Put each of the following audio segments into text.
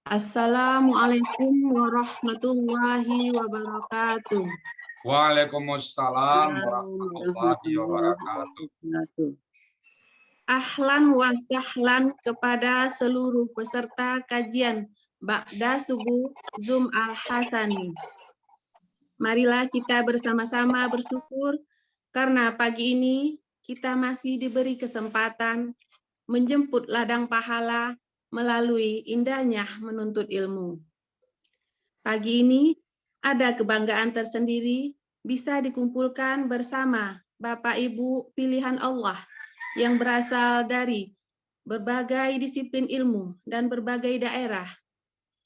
Assalamualaikum warahmatullahi wabarakatuh. Waalaikumsalam warahmatullahi wabarakatuh. Ahlan wa sahlan kepada seluruh peserta kajian Ba'da Subuh Zum Al-Hasani. Marilah kita bersama-sama bersyukur karena pagi ini kita masih diberi kesempatan menjemput ladang pahala melalui indahnya menuntut ilmu. Pagi ini ada kebanggaan tersendiri bisa dikumpulkan bersama Bapak Ibu pilihan Allah yang berasal dari berbagai disiplin ilmu dan berbagai daerah.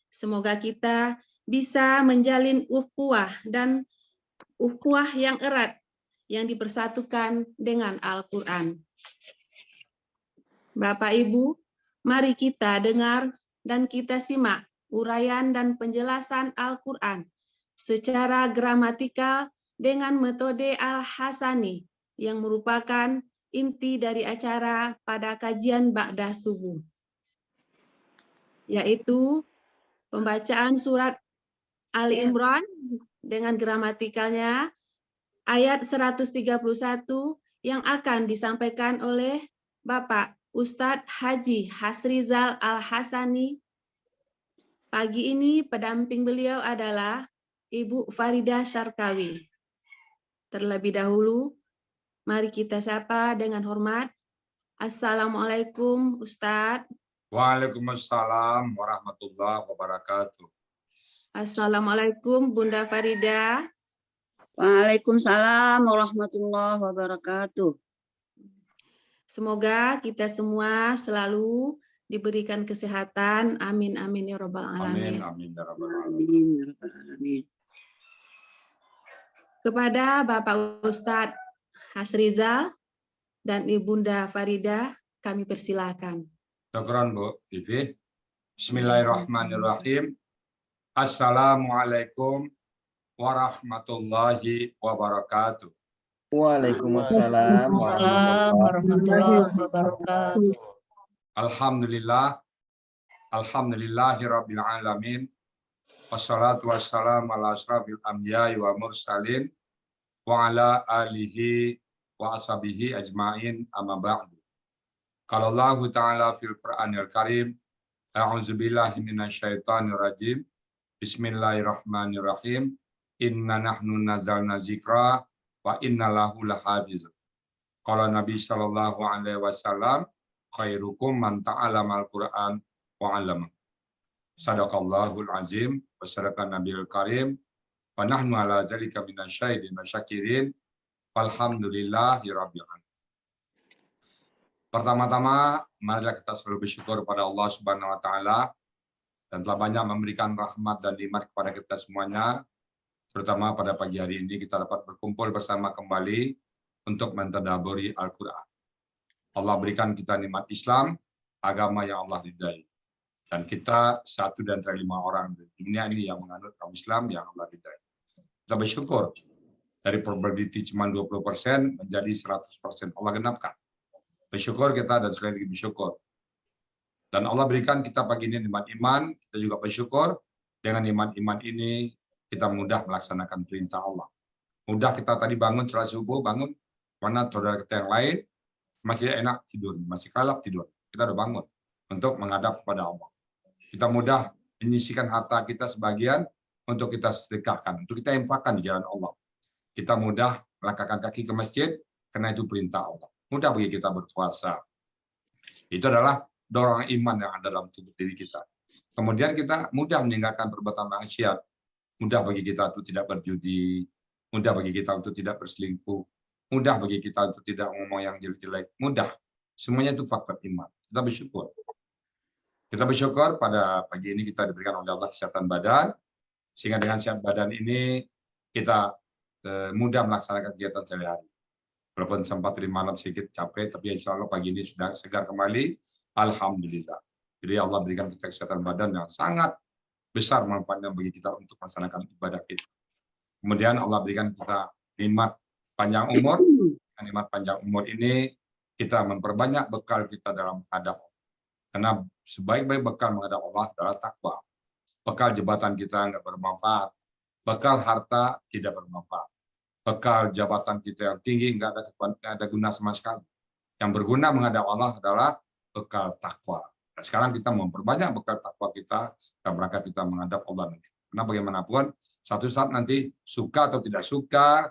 Semoga kita bisa menjalin ukhuwah dan ukhuwah yang erat yang dipersatukan dengan Al-Quran. Bapak Ibu, mari kita dengar dan kita simak uraian dan penjelasan Al-Quran secara gramatikal dengan metode Al-Hasani yang merupakan inti dari acara pada kajian Ba'da Subuh, yaitu pembacaan surat Ali Imran dengan gramatikalnya ayat 131 yang akan disampaikan oleh Bapak Ustadz Haji Hasrizal Al-Hasani. Pagi ini pendamping beliau adalah Ibu Farida Syarkawi. Terlebih dahulu, mari kita sapa dengan hormat. Assalamualaikum Ustadz. Waalaikumsalam warahmatullahi wabarakatuh. Assalamualaikum Bunda Farida. Waalaikumsalam warahmatullahi wabarakatuh. Semoga kita semua selalu diberikan kesehatan. Amin, amin ya rabbal alamin. Amin, amin ya rabbal alamin. Kepada Bapak Ustadz Hasrizal dan Ibunda Farida, kami persilakan. Syukran Bu Vivi. Bismillahirrahmanirrahim. Assalamualaikum warahmatullahi wabarakatuh. Waalaikumsalam warahmatullahi wabarakatuh. Alhamdulillah. Alhamdulillahirabbil alamin. Wassalatu wassalamu ala asrafil anbiya'i wa mursalin wa ala alihi wa ashabihi ajmain amma ba'du. Qala Allah Ta'ala fil Qur'anil Karim, a'udzubillahi minasyaitonir rajim. Bismillahirrahmanirrahim. Inna nahnu nazzalna dzikra wa inna lahu lahafiz. Qala Nabi sallallahu alaihi wasallam, khairukum man ta'allama al-Qur'an wa 'allama. Sadaqallahul azim wa sadaqa nabiyul karim wa nahnu ala zalika minasyahidin wa syakirin walhamdulillahi rabbil alamin. Pertama-tama marilah kita selalu bersyukur kepada Allah Subhanahu wa taala dan telah banyak memberikan rahmat dan nikmat kepada kita semuanya. Terutama pada pagi hari ini kita dapat berkumpul bersama kembali untuk mentadaburi Al-Qur'an. Allah berikan kita nikmat Islam, agama yang Allah ridai. Dan kita satu dan dari 5 orang di dunia ini yang menganut kaum Islam yang Allah ridai. Kita bersyukur dari probability cuma 20% menjadi 100% Allah genapkan. Bersyukur kita dan sekali lagi bersyukur. Dan Allah berikan kita pagi ini nikmat iman, kita juga bersyukur dengan nikmat iman ini kita mudah melaksanakan perintah Allah. Mudah kita tadi bangun setelah subuh, bangun, mana saudara kita yang lain masih enak tidur, masih kalap tidur. Kita udah bangun untuk menghadap kepada Allah. Kita mudah menyisihkan harta kita sebagian untuk kita sedekahkan, untuk kita infakkan di jalan Allah. Kita mudah melangkahkan kaki ke masjid karena itu perintah Allah. Mudah bagi kita berpuasa. Itu adalah dorongan iman yang ada dalam tubuh diri kita. Kemudian kita mudah meninggalkan perbuatan maksiat. Mudah bagi kita untuk tidak berjudi, mudah bagi kita untuk tidak berselingkuh, mudah bagi kita untuk tidak ngomong yang jelek-jelek, mudah. Semuanya itu faktor iman. Kita bersyukur. Kita bersyukur pada pagi ini kita diberikan oleh Allah kesehatan badan, sehingga dengan sehat badan ini kita mudah melaksanakan kegiatan sehari-hari. Walaupun sempat di malam sedikit capek, tapi insya Allah pagi ini sudah segar kembali. Alhamdulillah. Jadi Allah berikan kita kesehatan badan yang sangat besar manfaatnya bagi kita untuk melaksanakan ibadah kita. Kemudian Allah berikan kita nikmat panjang umur. Nikmat panjang umur ini kita memperbanyak bekal kita dalam menghadap Allah. Karena sebaik-baik bekal menghadap Allah adalah takwa. bekal jabatan kita nggak bermanfaat, bekal harta tidak bermanfaat, bekal jabatan kita yang tinggi nggak ada guna sama sekali. Yang berguna menghadap Allah adalah bekal takwa. Nah, sekarang kita memperbanyak bekal takwa kita dalam rangka kita menghadap Allah nanti. Karena bagaimanapun satu saat nanti suka atau tidak suka,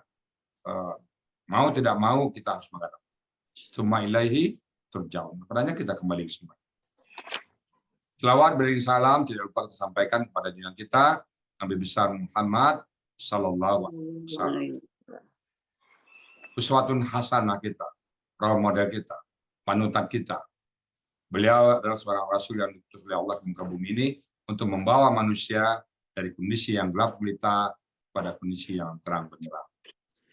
mau tidak mau kita harus menghadap. Summa ilaihi turja'un. Kepadanya kita kembali semua. Selawat beri salam tidak lupa kita sampaikan kepada junjungan kita Nabi besar Muhammad sallallahu alaihi wasallam. Uswatun hasanah kita, role model kita, panutan kita. Beliau adalah seorang rasul yang diutus oleh Allah ke muka bumi ini untuk membawa manusia dari kondisi yang gelap gulita pada kondisi yang terang benderang.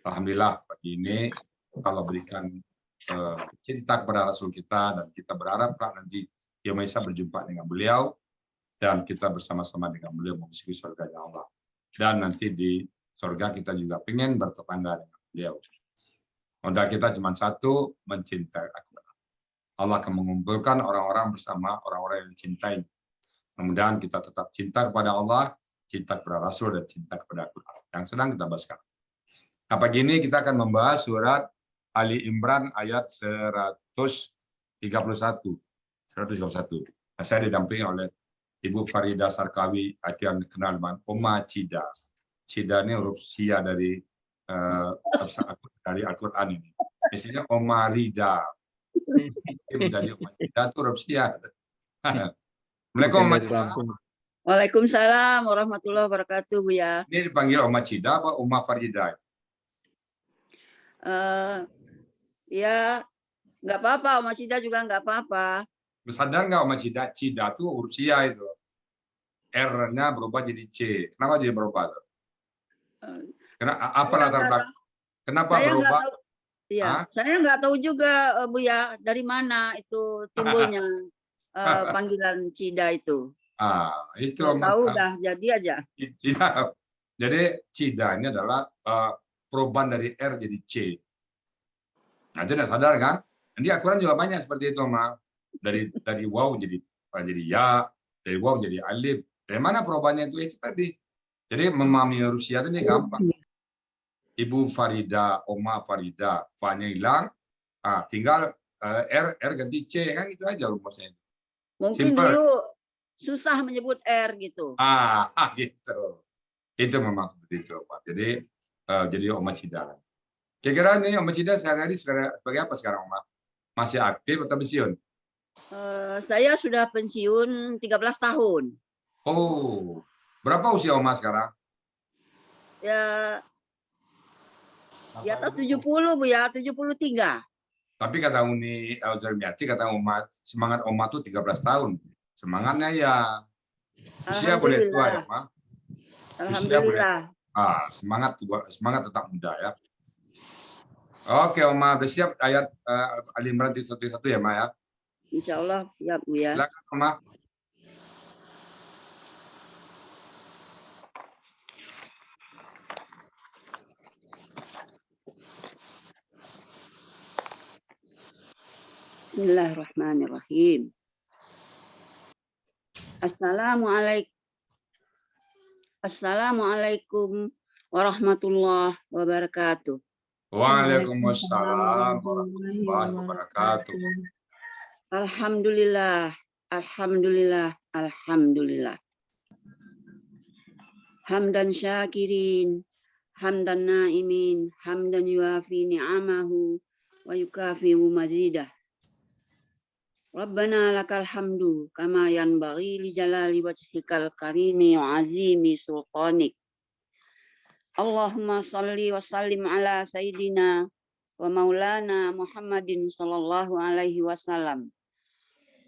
Alhamdulillah pagi ini Allah berikan cinta kepada Rasul kita, dan kita berharap nanti Yang Maha Esa berjumpa dengan beliau dan kita bersama-sama dengan beliau memasuki surganya Allah. Dan nanti di surga kita juga pengen bertetangga dengan beliau. Modal kita cuma satu, mencintai Al-Quran. Allah akan mengumpulkan orang-orang bersama orang-orang yang cintai. Kemudian kita tetap cinta kepada Allah, cinta kepada Rasul, dan cinta kepada Al-Quran yang sedang kita bahas sekarang. Nah, pagi ini kita akan membahas surat Ali Imran ayat 131. Nah, saya didampingi oleh Ibu Farida Sarkawi, yang dikenal dengan Oma Cida. Cida ini huruf Sia dari Al-Quran ini. Misalnya Oma Rida. Menjadi Oma Cida itu huruf Sia. Assalamualaikum Oma Cida. Waalaikumsalam warahmatullahi wabarakatuh, Buya. Ini dipanggil Oma Cida apa Oma Farida? Ya, nggak apa-apa. Oma Cida juga nggak apa-apa. Sadar nggak Oma Cida? Cida itu huruf Sia itu. R-nya berubah jadi C. Kenapa jadi berubah? Apa latar belakang? Kenapa berubah? Iya, saya nggak tahu juga, Buya, dari mana itu timbulnya panggilan Cida itu. Itu tahu dah jadi aja. Cida. Jadi Cida ini adalah perubahan dari R jadi C. Nah, itu tidak sadar kan? Di Al-Quran juga banyak seperti itu, Ma. Dari waw jadi ya, dari waw jadi alif. Dari mana perubahannya itu? Itu tadi. Jadi memahami Rusia ini gampang. Ibu Farida, Oma Farida, fa-nya hilang, tinggal R ganti C, kan itu aja rumusnya. Mungkin simple. Dulu susah menyebut R gitu. Gitu. Itu memang seperti itu, Pak. Jadi Oma Cida. Kira-kira nih Oma Cida sehari-hari sebagai apa sekarang, Oma? Masih aktif atau pensiun? Saya sudah pensiun 13 tahun. Oh, berapa usia Oma sekarang? Ya, di atas 70, Bu, ya, 73. Tapi kata Uni Al-Zarmiati, kata Oma, semangat Oma tuh 13 tahun. Semangatnya ya, usia boleh tua ya, Ma. Alhamdulillah. Semangat tetap muda ya. Oke, Oma, bersiap ayat Ali Imran 1 ya, Ma ya. Insya Allah siap, Bu, ya. Silakan, Oma. Bismillahirrahmanirrahim. Assalamualaikum warahmatullahi wabarakatuh. Waalaikumsalam warahmatullahi wabarakatuh. Alhamdulillah, alhamdulillah, alhamdulillah. Hamdan syakirin, hamdan naimin, hamdan yuafi ni'amahu wa yukafi'u mazidah. Rabbana lakal hamdu kama yanbaghi li jalali wajhikal karimi wa azimi sultanik. Allahumma salli wa sallim ala sayyidina wa maulana Muhammadin sallallahu alaihi wasallam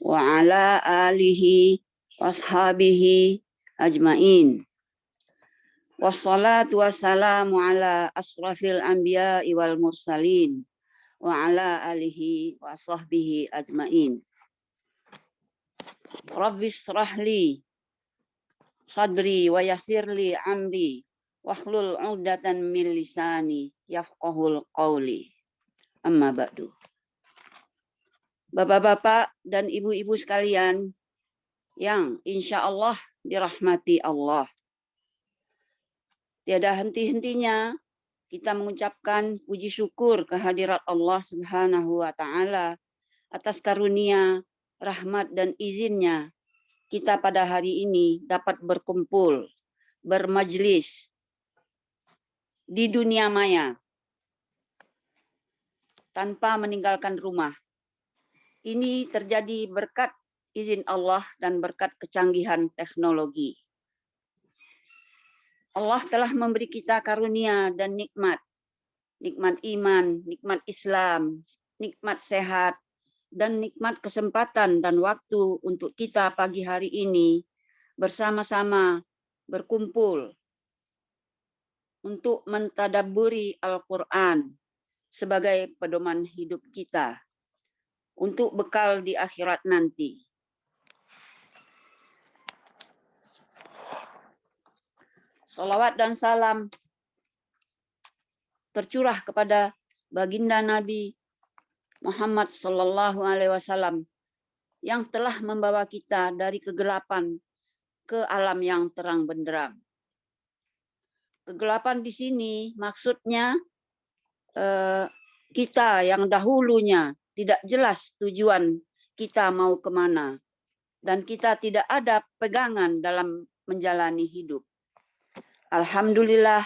wa ala alihi washabihi ajmain. Wassalatu wassalamu ala asrafil anbiya'i wal mursalin wa ala alihi wa sahbihi ajmain. Rabbis shrahli sadri wa yassirli amri wahlul 'uqdatam min lisani yafqahul qawli. Amma ba'du. Bapak-bapak dan ibu-ibu sekalian yang insya Allah dirahmati Allah. Tiada henti-hentinya kita mengucapkan puji syukur kehadirat Allah Subhanahu wa Ta'ala atas karunia, rahmat, dan izinnya kita pada hari ini dapat berkumpul, bermajlis di dunia maya tanpa meninggalkan rumah. Ini terjadi berkat izin Allah dan berkat kecanggihan teknologi. Allah telah memberi kita karunia dan nikmat. Nikmat iman, nikmat Islam, nikmat sehat, dan nikmat kesempatan dan waktu untuk kita pagi hari ini bersama-sama berkumpul untuk mentadabburi Al-Quran sebagai pedoman hidup kita untuk bekal di akhirat nanti. Salawat dan salam tercurah kepada baginda Nabi Muhammad Sallallahu Alaihi Wasallam yang telah membawa kita dari kegelapan ke alam yang terang benderang. Kegelapan di sini maksudnya kita yang dahulunya tidak jelas tujuan kita mau kemana dan kita tidak ada pegangan dalam menjalani hidup. Alhamdulillah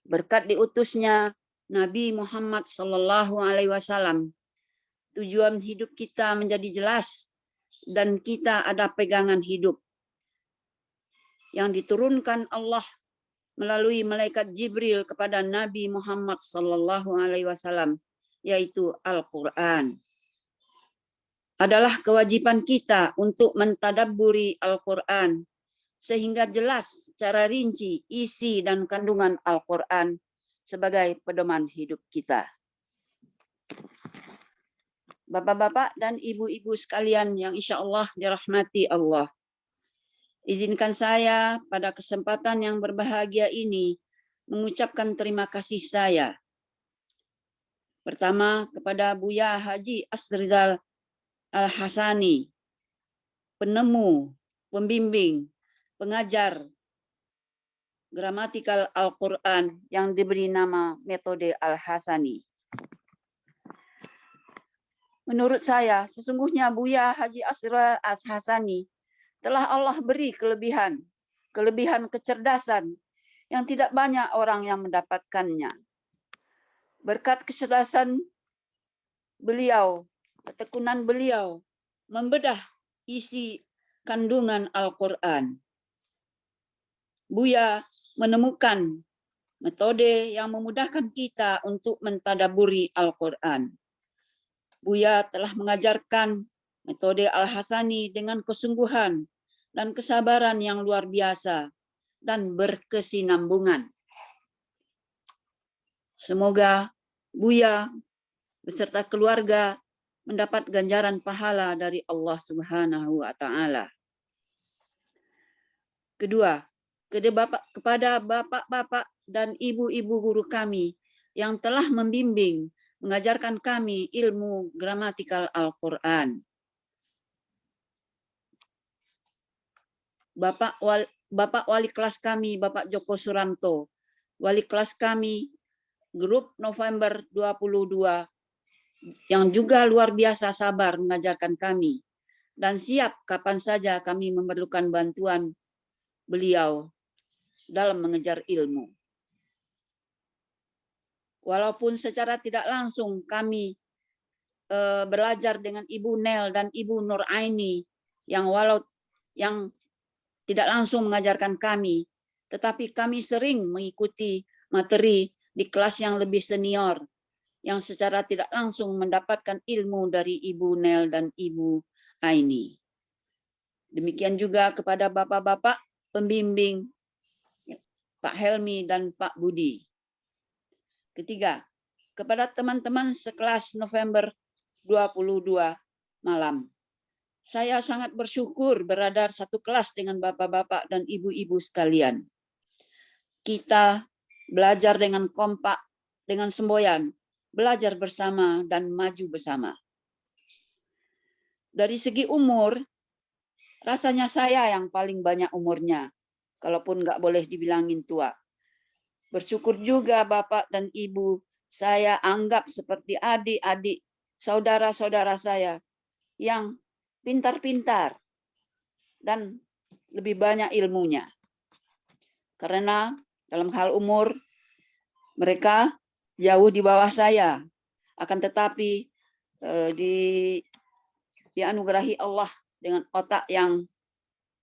berkat diutusnya Nabi Muhammad Sallallahu Alaihi Wasallam, tujuan hidup kita menjadi jelas dan kita ada pegangan hidup yang diturunkan Allah melalui malaikat Jibril kepada Nabi Muhammad Sallallahu Alaihi Wasallam, yaitu Al-Quran. Adalah kewajiban kita untuk mentadabburi Al-Quran sehingga jelas secara rinci isi dan kandungan Al-Quran sebagai pedoman hidup kita. Bapak-bapak dan ibu-ibu sekalian yang insya Allah dirahmati Allah. Izinkan saya pada kesempatan yang berbahagia ini mengucapkan terima kasih saya. Pertama kepada Buya Haji Asrizal Al-Hasani, penemu, pembimbing, pengajar gramatikal Al-Quran yang diberi nama metode Al-Hasani. Menurut saya, sesungguhnya Buya Haji Asrizal Al-Hasani telah Allah beri kelebihan kecerdasan yang tidak banyak orang yang mendapatkannya. Berkat kecerdasan beliau, ketekunan beliau, membedah isi kandungan Al-Quran. Buya menemukan metode yang memudahkan kita untuk mentadabburi Al-Quran. Buya telah mengajarkan metode Al-Hasani dengan kesungguhan dan kesabaran yang luar biasa dan berkesinambungan. Semoga Buya beserta keluarga mendapat ganjaran pahala dari Allah Subhanahu wa Ta'ala. Kedua, kepada bapak-bapak dan ibu-ibu guru kami yang telah membimbing, mengajarkan kami ilmu gramatikal Al-Quran. Bapak wali kelas kami, Bapak Joko Suranto, wali kelas kami, grup November 22, yang juga luar biasa sabar mengajarkan kami, dan siap kapan saja kami memerlukan bantuan beliau dalam mengejar ilmu. Walaupun secara tidak langsung kami belajar dengan Ibu Nel dan Ibu Nur Aini yang tidak langsung mengajarkan kami, tetapi kami sering mengikuti materi di kelas yang lebih senior, yang secara tidak langsung mendapatkan ilmu dari Ibu Nel dan Ibu Aini. Demikian juga kepada bapak-bapak pembimbing, Pak Helmi dan Pak Budi. Ketiga, kepada teman-teman sekelas November 22 malam. Saya sangat bersyukur berada satu kelas dengan bapak-bapak dan ibu-ibu sekalian. Kita belajar dengan kompak, dengan semboyan, belajar bersama dan maju bersama. Dari segi umur, Rasanya saya yang paling banyak umurnya, kalaupun nggak boleh dibilangin tua. Bersyukur juga Bapak dan Ibu, saya anggap seperti adik-adik, saudara-saudara saya yang pintar-pintar dan lebih banyak ilmunya. Karena dalam hal umur, mereka jauh di bawah saya. Akan tetapi dianugerahi Allah dengan otak yang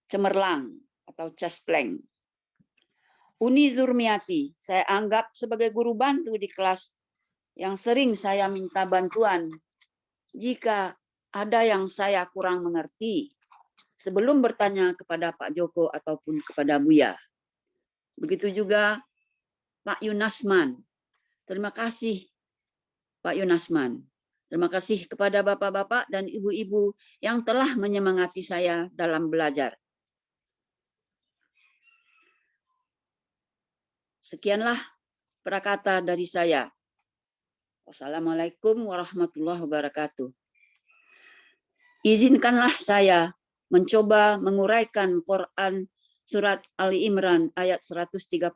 cemerlang atau cespleng. Uni Zurmiati, saya anggap sebagai guru bantu di kelas yang sering saya minta bantuan jika ada yang saya kurang mengerti sebelum bertanya kepada Pak Joko ataupun kepada Buya. Begitu juga Pak Yunasman. Terima kasih Pak Yunasman. Terima kasih kepada bapak-bapak dan ibu-ibu yang telah menyemangati saya dalam belajar. Sekianlah prakata dari saya. Wassalamualaikum warahmatullahi wabarakatuh. Izinkanlah saya mencoba menguraikan Quran surat Ali Imran ayat 131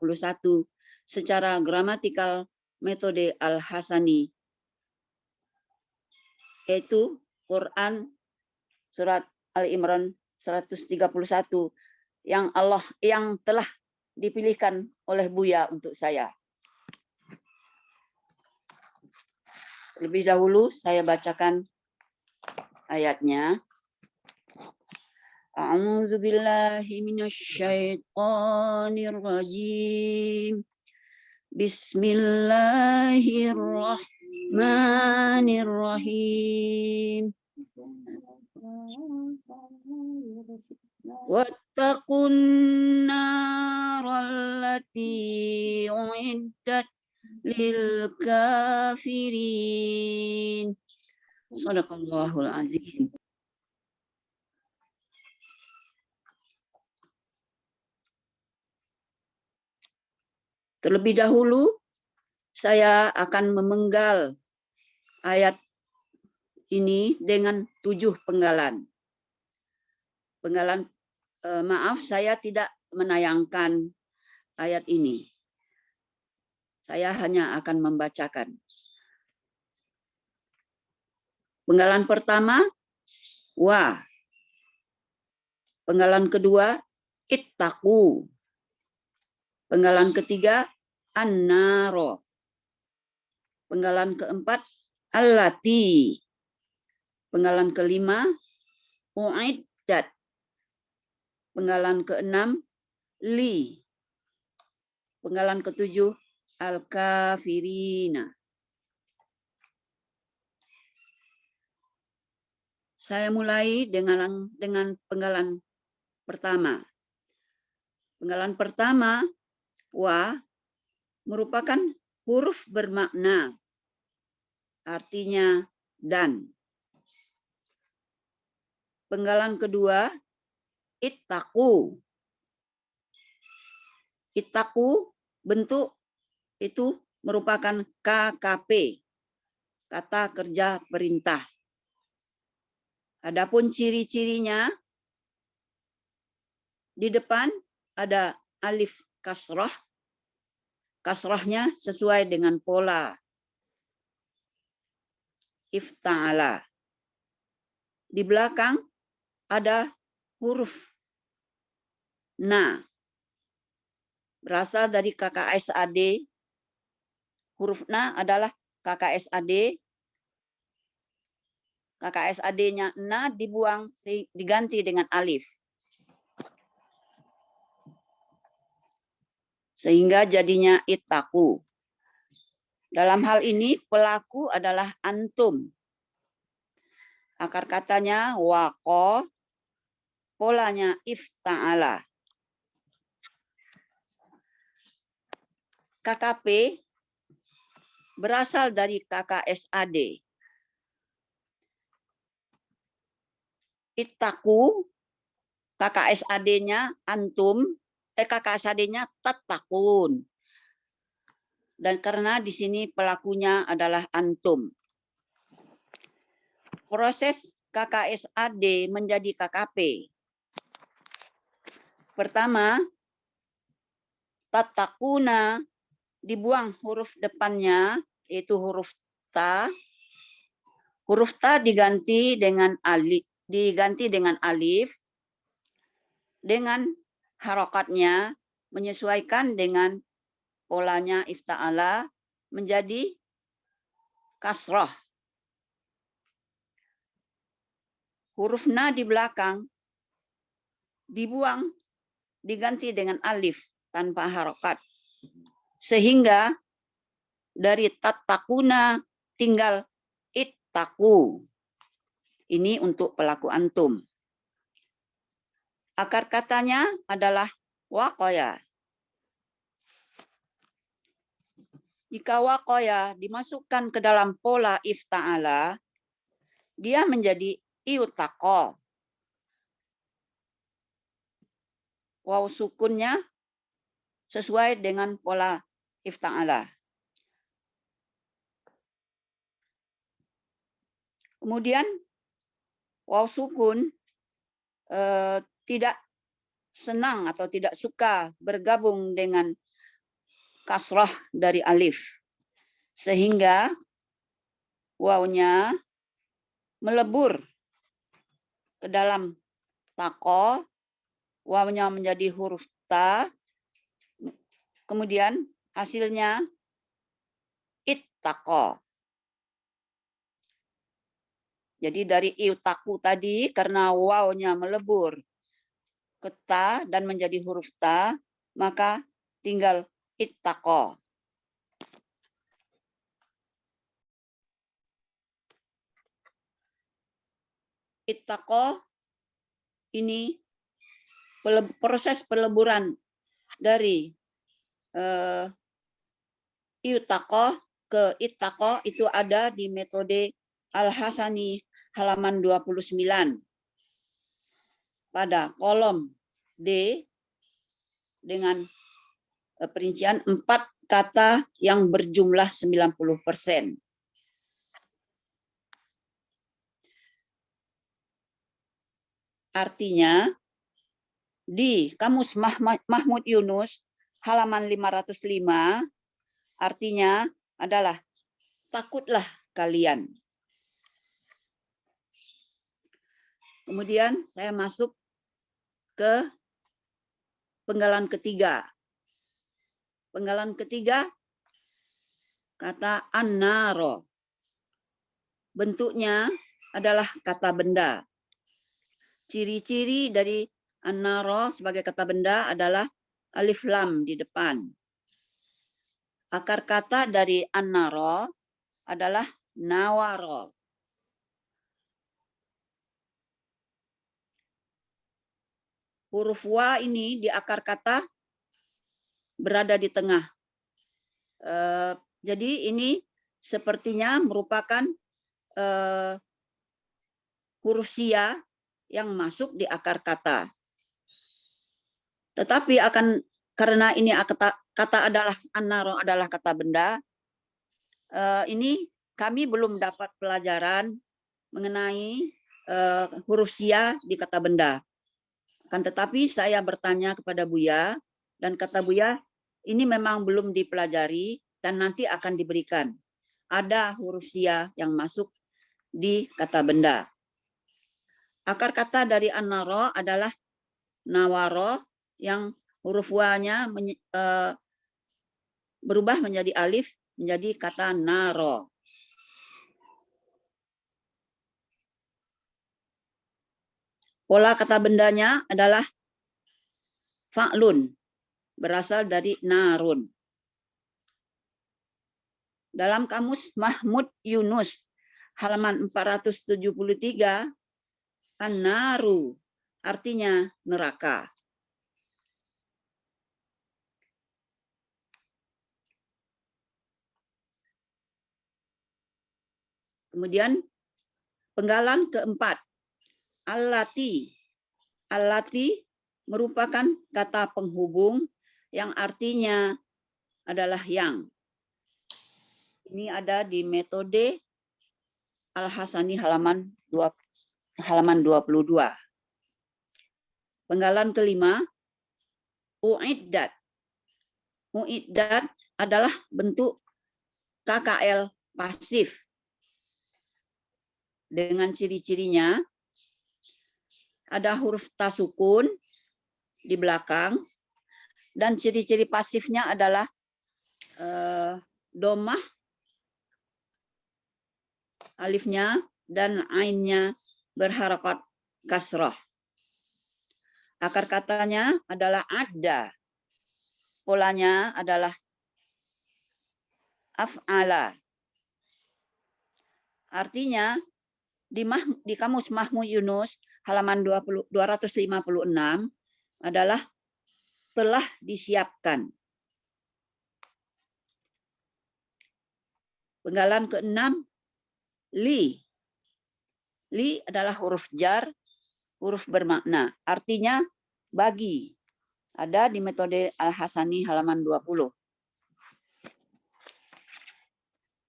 secara gramatikal metode Al-Hasani, yaitu Quran surat Ali Imran 131 yang telah dipilihkan oleh Buya untuk saya. Lebih dahulu saya bacakan ayatnya. A'udzu billahi minasyaitonir rajim. Bismillahirrahmanirrahim. Wattaqun narallati uiddat lil kafirin. Shadaqallahul azim. Terlebih dahulu saya akan memenggal ayat ini dengan 7 penggalan. Maaf, saya tidak menayangkan ayat ini. Saya hanya akan membacakan. Penggalan pertama, wa. Penggalan kedua, ittaqu. Penggalan ketiga, an-naro. Penggalan keempat, allati. Penggalan kelima, uiddat. Penggalan keenam, li. Penggalan ketujuh, al-kafirina. Saya mulai dengan penggalan pertama. Penggalan pertama, wa, merupakan huruf bermakna, artinya dan. Penggalan kedua, ittaqu. Ittaqu bentuk itu merupakan KKP, kata kerja perintah. Adapun ciri-cirinya, di depan ada alif kasrah. Kasrahnya sesuai dengan pola ifta'ala. Di belakang ada huruf na. Berasal dari KKSAD. Huruf na adalah KKSAD. KKSAD-nya na dibuang, diganti dengan alif. Sehingga jadinya ittaqu. Dalam hal ini pelaku adalah antum. Akar katanya waqo, polanya ifta'ala. KKP berasal dari KKSAD. Ittaqu, KKSAD-nya antum, KKSAD-nya tattaqun. Dan karena di sini pelakunya adalah antum. Proses KKSAD menjadi KKP Pertama, tatakuna dibuang huruf depannya, yaitu huruf ta. Huruf ta diganti dengan alif, dengan harokatnya menyesuaikan dengan polanya ifta'ala menjadi kasrah. Huruf na di belakang dibuang, diganti dengan alif tanpa harokat. Sehingga dari tatakuna tinggal ittaku. Ini untuk pelaku antum. Akar katanya adalah waqaya. Jika waqaya dimasukkan ke dalam pola ifta'ala, dia menjadi iutaqa. Waw sukunnya sesuai dengan pola ifta'ala. Kemudian waw sukun tidak senang atau tidak suka bergabung dengan kasrah dari alif. Sehingga wawnya melebur ke dalam taqa, wawnya menjadi huruf ta, kemudian hasilnya ittaqa. Jadi dari iutaku tadi, karena wawnya melebur ke ta dan menjadi huruf ta, maka tinggal ittaqa. Ittaqa ini proses peleburan dari iutaqa ke ittaqa itu ada di metode Al-Hasani halaman 29 pada kolom D dengan perincian 4 kata yang berjumlah 90%. Artinya di Kamus Mahmud Yunus halaman 505 artinya adalah takutlah kalian. Kemudian saya masuk ke penggalan ketiga. Penggalan ketiga kata an-naro. Bentuknya adalah kata benda. Ciri-ciri dari an-naro sebagai kata benda adalah alif lam di depan. Akar kata dari an-naro adalah nawaro. Huruf wa ini di akar kata berada di tengah. Jadi ini sepertinya merupakan huruf sia yang masuk di akar kata. Tetapi karena ini kata adalah an-naro adalah kata benda, ini kami belum dapat pelajaran mengenai huruf sia di kata benda. Akan tetapi saya bertanya kepada Buya, dan kata Buya, ini memang belum dipelajari dan nanti akan diberikan. Ada huruf sia yang masuk di kata benda. Akar kata dari an-naro adalah nawaro, yang huruf wa-nya berubah menjadi alif, menjadi kata naro. Pola kata bendanya adalah fa'lun, berasal dari narun. Dalam Kamus Mahmud Yunus, halaman 473, an-naru artinya neraka. Kemudian penggalan keempat, allati. Allati merupakan kata penghubung yang artinya adalah yang. Ini ada di metode Al-Hasani halaman 22. Penggalan kelima, uiddat. Uiddat adalah bentuk KKL pasif. Dengan ciri-cirinya ada huruf tasukun di belakang, dan ciri-ciri pasifnya adalah domah alifnya dan ainnya berharakat kasrah. Akar katanya adalah ada. Polanya adalah af'ala. Artinya di Kamus Mahmud Yunus halaman 256 adalah telah disiapkan. Penggalan ke-6, li. Li adalah huruf jar, huruf bermakna. Artinya bagi. Ada di metode Al-Hasani halaman 20.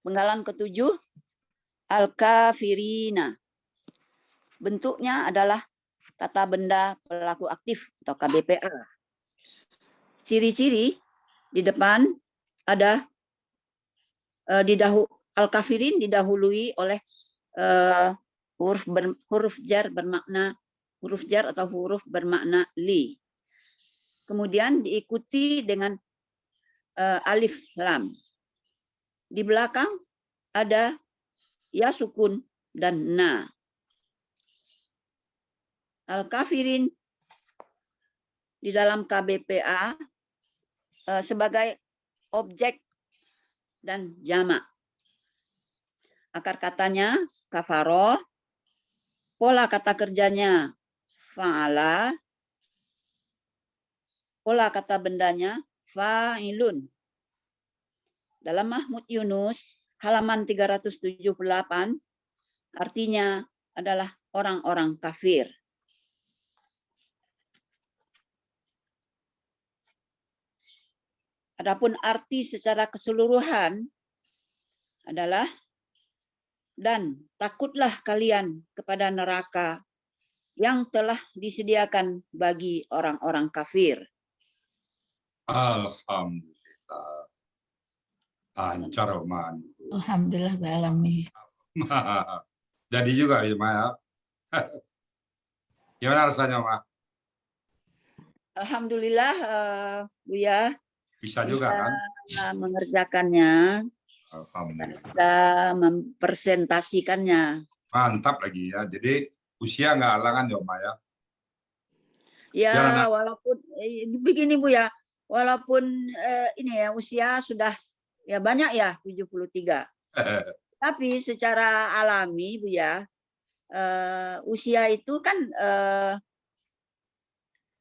Penggalan ke-7, al-kafirina. Bentuknya adalah kata benda pelaku aktif atau KBPA. Ciri-ciri di depan ada al-kafirin didahului oleh huruf jar bermakna huruf jar atau huruf bermakna li. Kemudian diikuti dengan alif lam. Di belakang ada ya sukun dan na. Al-kafirin di dalam KBPA sebagai objek dan jamak. Akar katanya kafaroh, pola kata kerjanya fa'ala, pola kata bendanya fa'ilun. Dalam Mahmud Yunus halaman 378 artinya adalah orang-orang kafir. Adapun arti secara keseluruhan adalah dan takutlah kalian kepada neraka yang telah disediakan bagi orang-orang kafir. Alhamdulillah. Lancar, Man. Alhamdulillah alamin. Jadi juga ya, Ma. Gimana rasanya, Ma? Alhamdulillah, Buya. Bisa juga kan? Mengerjakannya, Alhamdulillah. bisa mempresentasikannya. Mantap lagi ya. Jadi usia nggak halangan ya, Ma ya? Ya, Ya, walaupun begini Bu ya, walaupun ini ya usia sudah ya banyak ya 73. Tapi secara alami Bu ya, usia itu kan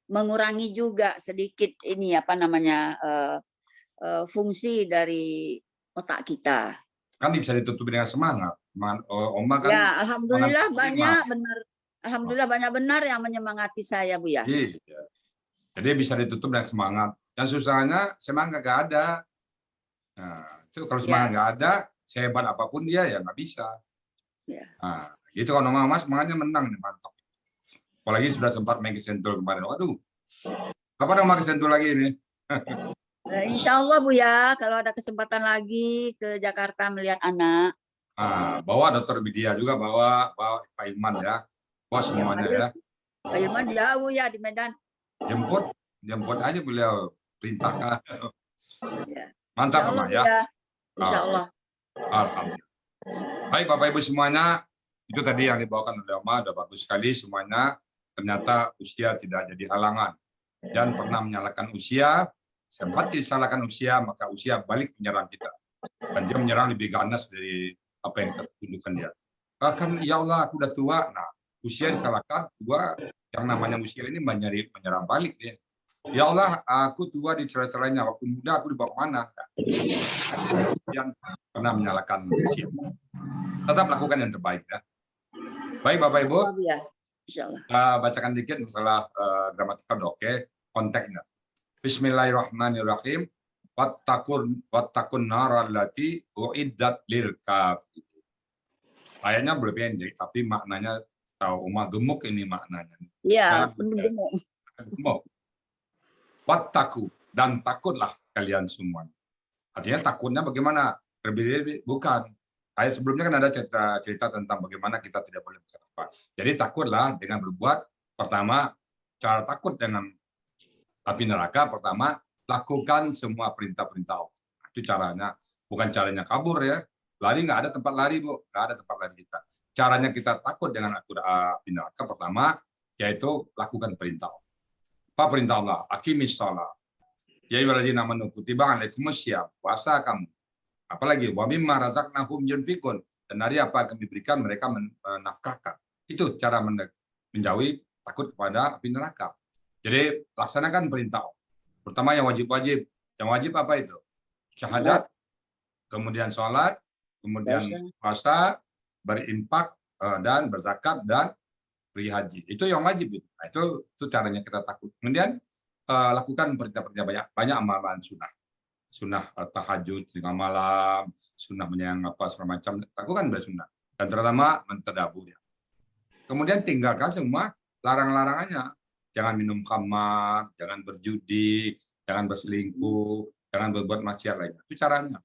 mengurangi juga sedikit ini apa namanya fungsi dari otak kita. Kan bisa ditutupi dengan semangat. Oma kan Ya, alhamdulillah semangat banyak benar. Alhamdulillah banyak benar yang menyemangati saya, Bu ya. iya. Jadi bisa ditutup dengan semangat. Yang susahnya semangat nggak ada. Nah, itu kalau semangat nggak ada, sehebat apapun dia ya nggak bisa. Ya. Nah, itu kalau Mama semangatnya menang nih, mantap. Apalagi sudah sempat main ke Sentul kemarin. Waduh, kapan mau ke Sentul lagi ini? Insya Allah Bu ya, kalau ada kesempatan lagi ke Jakarta melihat anak. Nah, bawa Dr. Widya juga, bawa Pak Iman ya, bawa semuanya ya. Pak Ilman jauh ya di Medan. Jemput aja beliau perintahkan. Ya. Mantap Pak ya. Insya Allah. Alhamdulillah. Baik Bapak Ibu semuanya, itu tadi yang dibawakan oleh Oma, udah bagus sekali semuanya. Ternyata usia tidak jadi halangan. Dan pernah menyalahkan usia, sempat disalahkan usia, maka usia balik menyerang kita. Dan dia menyerang lebih ganas dari apa yang kita tunjukkan dia. Bahkan ya Allah aku udah tua. Nah, usia disalahkan, tua yang namanya usia ini menyerang balik dia. Ya Allah, aku tua di cerai-cerainya, waktu muda aku dibawa kemana? Yang pernah menyalahkan usia. Tetap lakukan yang terbaik ya. Baik Bapak Ibu. Kita bacakan dikit masalah gramatikal, oke? Konteksnya. Bismillahirrahmanirrahim. Wattakun naral lati uiddat lil kafirin. Ayatnya berbeda, tapi maknanya tahu gemuk ini maknanya. Iya, gemuk. Wattaku, dan takutlah kalian semua. Artinya takutnya bagaimana? Berbeda bukan. Kayak sebelumnya kan ada cerita tentang bagaimana kita tidak boleh berkata. Jadi takutlah dengan berbuat. Pertama, cara takut dengan api neraka, pertama, lakukan semua perintah-perintah Allah. Itu caranya. Bukan caranya kabur ya. Lari nggak ada tempat lari, Bu. Nggak ada tempat lari kita. Caranya kita takut dengan api neraka, pertama, yaitu lakukan perintah Allah. Apa perintah Allah? Aqimis shalah. Ya ayyuhallazina amanu kutiba alaikumusiyam. Puasa kamu. Apalagi wa mimma razaqnahum yunfikun, dan dari apa yang kami berikan mereka menafkahkan. Itu cara menjauhi takut kepada api neraka. Jadi laksanakan perintah. Pertama yang wajib-wajib. Yang wajib apa itu? Syahadat, kemudian sholat, kemudian puasa, berimpak dan berzakat dan pergi haji. Itu yang wajib. Nah, itu caranya kita takut. Kemudian lakukan perintah-perintah banyak amalan sunnah tahajud tengah malam, sunnah menyayang apa segala macam, lakukan bersunnah, dan terutama mentadabur. Kemudian tinggalkan semua larang-larangannya. Jangan minum khamar, jangan berjudi, jangan berselingkuh, jangan berbuat maksiat lainnya. Itu caranya.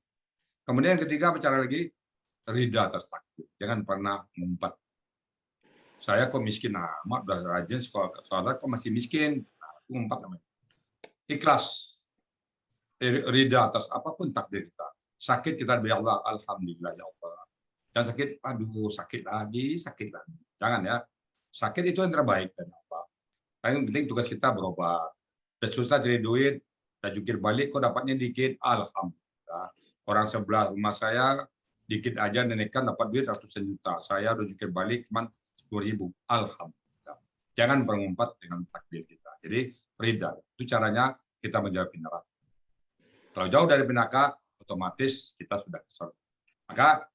Kemudian yang ketiga, bicara lagi, ridha atas takdir. Jangan pernah ngumpat. Saya kok miskin amat, udah rajin sekolah kok masih miskin. Nah, aku ngumpat namanya. Ikhlas. Ridha atas apapun takdir kita. Sakit kita beri Allah, alhamdulillah ya Allah. Dan sakit, aduh sakit lagi. Jangan ya. Sakit itu yang terbaik dari Allah. Yang penting tugas kita berobat. Udah susah cari duit, udah jungkir balik, kok dapatnya dikit, alhamdulillah. Orang sebelah rumah saya dikit aja nenekan dapat duit ratusan juta. Saya udah jungkir balik cuma 10.000. Alhamdulillah. Jangan berngumpat dengan takdir kita. Jadi ridha. Itu caranya kita menjawab neraka. Kalau jauh dari neraka, otomatis kita sudah ke surga. Maka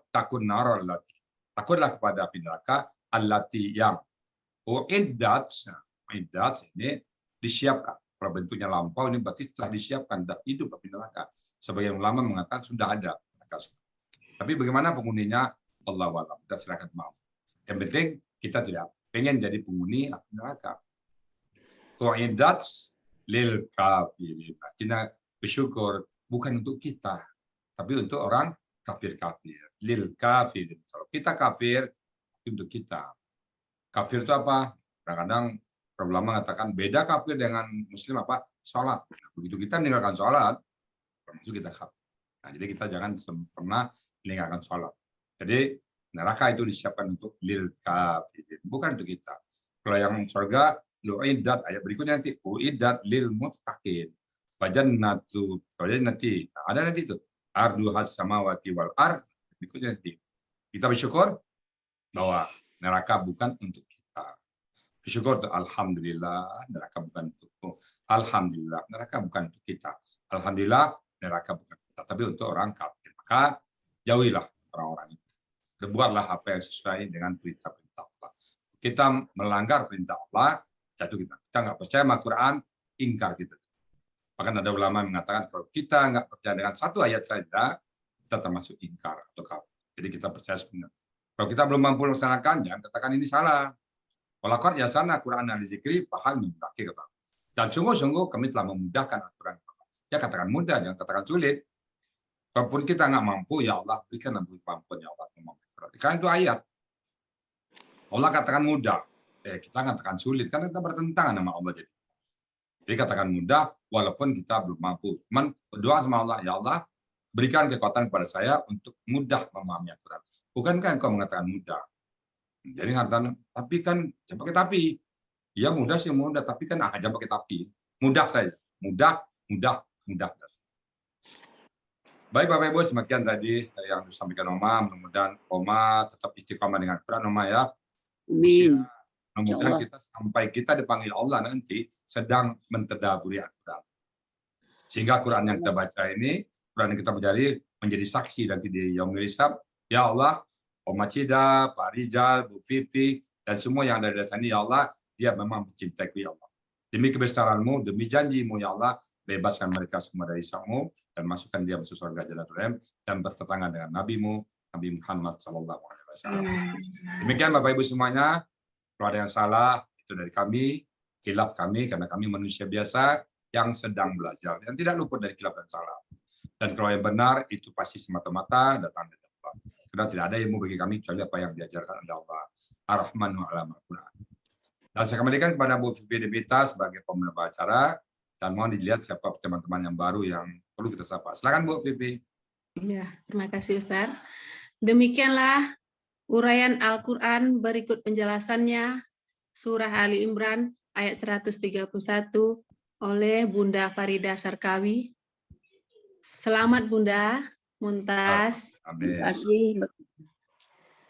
takun nar allati. Takutlah kepada api neraka allati yang uiddat ini disiapkan. Kalau bentuknya lampau ini berarti telah disiapkan, sudah hidup api neraka. Sebagian ulama mengatakan sudah ada neraka. Tapi bagaimana penghuninya? Allahu a'lam. Kita silakan mau. Yang penting kita tidak pengen jadi penghuni api neraka. Uiddat lil kafirin. Artinya bersyukur bukan untuk kita, tapi untuk orang kafir-kafir. Lil kafirin. Kalau kita kafir, untuk kita. Kafir itu apa? Kadang-kadang ulama mengatakan beda kafir dengan muslim apa? Sholat. Begitu kita meninggalkan sholat, termasuk kita kafir. Nah, jadi kita jangan pernah meninggalkan sholat. Jadi neraka itu disiapkan untuk lil kafirin, bukan untuk kita. Kalau yang surga, uiddat, ayat berikutnya nanti uiddat lil muttaqin. Fajannatu, nanti ada nanti itu arduhas samawati wal ard. Berikutnya nanti kita bersyukur bahwa neraka bukan untuk kita. Bersyukur alhamdulillah neraka bukan untuk alhamdulillah neraka bukan untuk kita. Alhamdulillah neraka bukan kita, tapi untuk orang kafir. Maka jauhilah orang-orang itu. Berbuatlah apa yang sesuai dengan perintah-perintah Allah. Kita melanggar perintah Allah, jatuh kita. Kita nggak percaya sama Quran, ingkar kita. Bahkan ada ulama yang mengatakan kalau kita nggak percaya dengan satu ayat saja, kita termasuk ingkar atau kafir. Jadi kita percaya sebenarnya. Kalau kita belum mampu melaksanakan, jangan katakan ini salah. Walaqad yasanna Qur'an al-zikri fahal min muddakir. Dan sungguh-sungguh kami telah memudahkan aturan. Ya katakan mudah, jangan katakan sulit. Walaupun kita nggak mampu, ya Allah berikan kemampuan ya Allah. Karena itu ayat. Allah katakan mudah, kita katakan sulit, karena kita bertentangan sama Allah jadi. Jadi katakan mudah, walaupun kita belum mampu. Cuman berdoa sama Allah, ya Allah, berikan kekuatan kepada saya untuk mudah memahami Al-Quran. Bukankah engkau mengatakan mudah? Jadi mengatakan, tapi kan jangan pakai tapi. Ya mudah sih mudah, tapi kan jangan pakai tapi. Mudah saja. Mudah. Baik Bapak Ibu, semakin tadi yang disampaikan Oma. Mudah-mudahan Oma tetap istiqamah dengan Quran, Oma ya. Amin. Mudah-mudahan kita sampai kita dipanggil Allah nanti sedang mentadaburi Al-Quran. Sehingga Quran yang kita baca ini, Quran yang kita pelajari menjadi saksi nanti di Yaumul Hisab. Ya Allah, Om Cida, Pak Rizal, Bu Pipi, dan semua yang ada di sini, ya Allah, dia memang mencintaiku, ya Allah. Demi kebesaran-Mu, demi janji-Mu, ya Allah, bebaskan mereka semua dari hisab-Mu dan masukkan dia masuk surga Jannatul dan bertetangga dengan Nabi-Mu, Nabi Muhammad SAW. Demikian Bapak Ibu semuanya. Kalau ada yang salah, itu dari kami, khilaf kami, karena kami manusia biasa yang sedang belajar, yang tidak luput dari khilaf dan salah. Dan kalau yang benar itu pasti semata-mata datang dari Allah. Karena tidak ada ilmu bagi kami kecuali apa yang diajarkan oleh Allah. Ar-Rahmanu 'alamal Qur'an. Dan saya kembalikan kepada Bu Vivi Devita sebagai pemandu acara, dan mohon dilihat siapa teman-teman yang baru yang perlu kita sapa. Silakan Bu Vivi. Iya, terima kasih Ustaz. Demikianlah uraian Al-Quran, berikut penjelasannya Surah Ali Imran ayat 131 oleh Bunda Farida Sarkawi. Selamat Bunda Muntas. Amin. Terima kasih.